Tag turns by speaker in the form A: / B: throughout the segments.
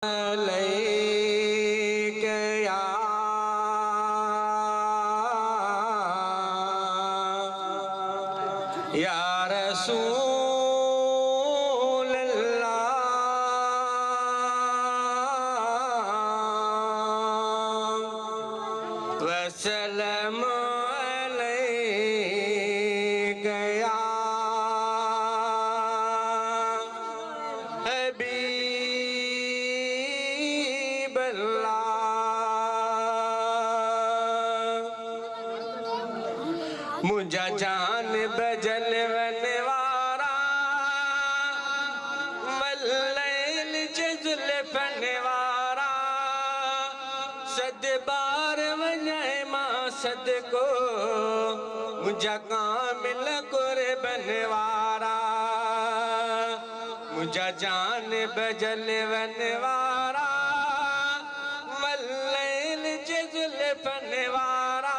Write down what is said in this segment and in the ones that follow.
A: या रसूल अल्लाह वसल्लम अलैका या हबीब अल्लाह। मुझा जान बजल वनवारा मल्लैल जजुल फनवारा सद बार वञे मां सदको मुझा कामिल कुर बनवारा। मुझा जान बजल वनवारा मल्लैल जजुल फनवारा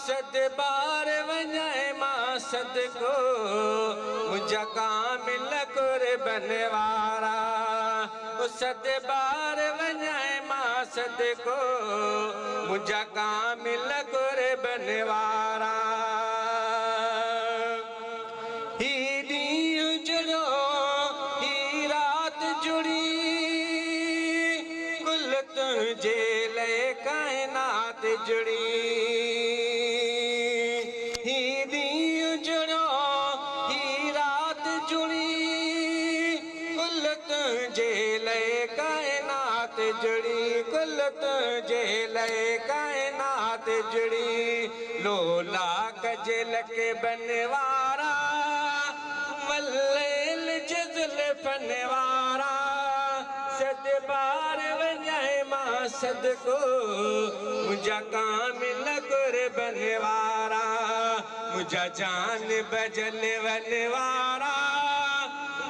A: सद बार वञे मां सदको मुझा कामिल कुर बनवारा। सद बार वञे मां सदको मुझा कामिल कुर बनवारा। ही ॾींहुं जुड़ो ही रात जुड़ी कुल तुंहिंजे लाइ काइनात जुड़ी। ही ॾींहुं जुड़ो ही रात जुड़ी कुल तुंहिंजे लाइ काइनात जुड़ी कुल तुंहिंजे लाइ काइनात जुड़ी। लोला कजल के बनवारा मल्लैल जजुल फनवारा सद बार वञे मां सदको मुझा कामिल कुर बनवारा। मुझा जान बजल वनवारा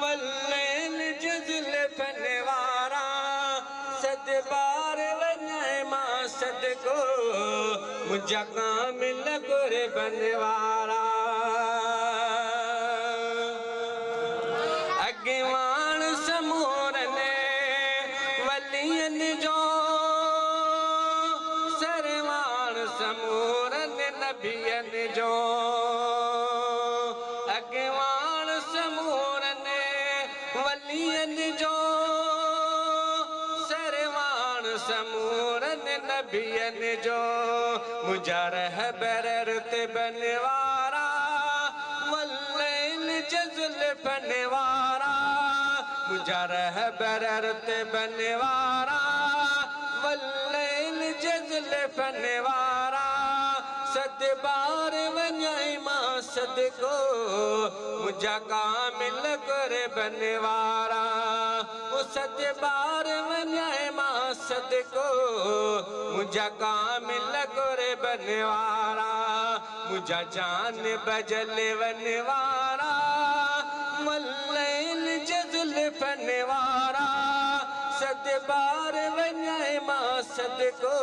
A: मल्लैल जजुल फनवारा सद बार वञे मां सदको मुझा कामिल कुर बनवारा। अॻवान समूरनि वलियनि जो सरवान समूरनि नबियनि जो। अॻवान समूरनि वलियनि जो सरवान समूरनि नबियनि जो। मुझा रहबर रुत बनवारा मल्लैल जजुल फनवारा मुझा रहबर रुत बनवारा मल्लैल जजुल फनवारा सद बार वञे मां सदको मुझा कामिल कुर बनवारा। सद बार वञे मां सदको मुझा कामिल कुर बनवारा। मुझा जान बजल वनवारा मल्लैल जजुल फनवारा सद बार वञे मां सदको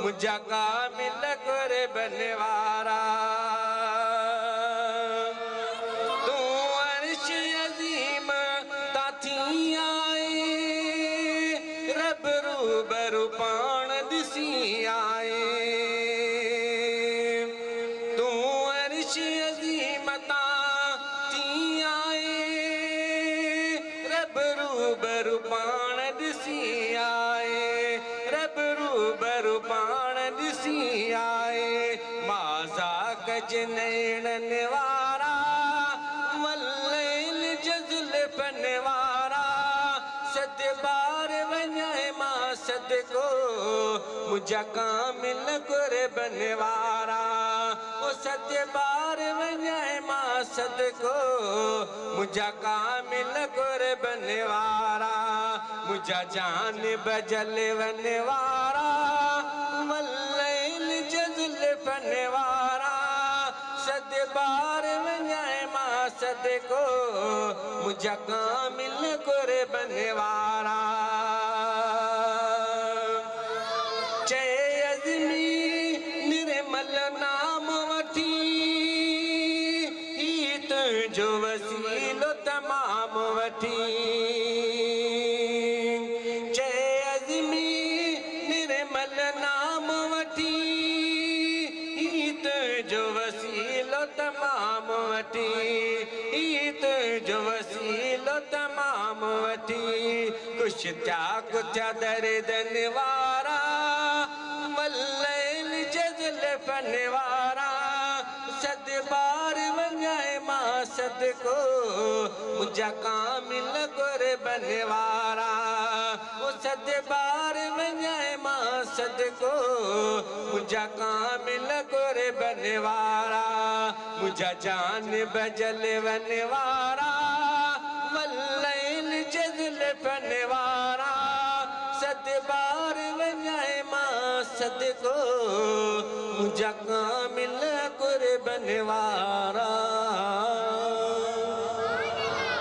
A: मुझा कामिल कुर बनवारा। तू अर्श अज़ीम तां थी आए रब रूबरू पाण ॾिसी आए। तू अर्श अज़ीम तां थी आए रब रूबरू पाण ॾिसी आए रब रूबरू पाण ॾिसी आए। माज़ा कज नैणनि वारा मल्लैल जजुल फनवारा सद बार वञे मां सदको मुझा कामिल कुर बनवारा। सद बार वञे मां सदको मुझा कामिल कुर बनवारा। मुझा जान बजल वनवारा मल्लैल जजुल फनवारा सद बार वञे मां सदको मुझा कामिल कुर बनवारा। चए अज़मी निर्मल नाम वठी ही तुंहिंजो वसीलो तमाम वठी। वठी कुछ त्या दर्दन वारा मल्लैल जज़ल फन वारा सद बार वञाए मां सदको मुंहिंजा कामिल क़ुर्बन वारा वो सद बार वञाए मां सदको मुंहिंजा कामिल क़ुर्बन वारा मुंहिंजा जान बजल वन वारा मल्लैल जज़ल फन वारा सद बार वञाए मां सदको मुंहिंजा कामिल क़ुर्बन वारा।